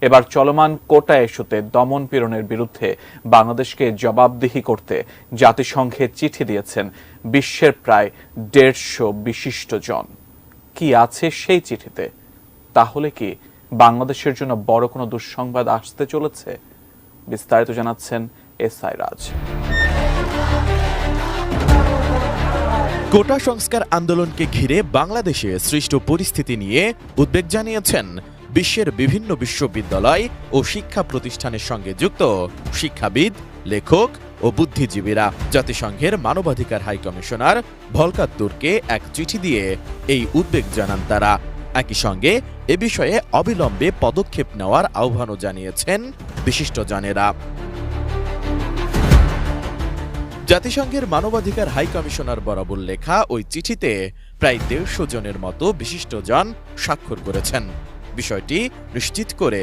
এবার চলমান কোটা ইস্যুতে দমন পীড়নের বিরুদ্ধে বাংলাদেশকে জবাবদিহি করতে জাতিসংঘে চিঠি দিয়েছেন বিশ্বের প্রায় 150 বিশিষ্টজন। কি আছে সেই চিঠিতে? তাহলে কি বাংলাদেশের জন্য বড় কোনো দুঃসংবাদ আসতে চলেছে? বিস্তারিত জানাচ্ছেন এসআই রাজ। কোটা সংস্কার আন্দোলনকে ঘিরে বাংলাদেশে সৃষ্ট পরিস্থিতি নিয়ে উদ্বেগ জানিয়েছেন বিশ্বের বিভিন্ন বিশ্ববিদ্যালয় ও শিক্ষা প্রতিষ্ঠানের সঙ্গে যুক্ত শিক্ষাবিদ, লেখক ও বুদ্ধিজীবীরা। জাতিসংঘের মানবাধিকার হাই কমিশনার ভলকার তুর্ককে এক চিঠি দিয়ে এই উদ্বেগ জানান তারা। একই সঙ্গে এ বিষয়ে অবিলম্বে পদক্ষেপ নেওয়ার আহ্বানও জানিয়েছেন বিশিষ্টজনেরা। জাতিসংঘের মানবাধিকার হাই কমিশনার বরাবর লেখা ওই চিঠিতে প্রায় 150 জনের মতো বিশিষ্টজন স্বাক্ষর করেছেন। বিষয়টি নিশ্চিত করে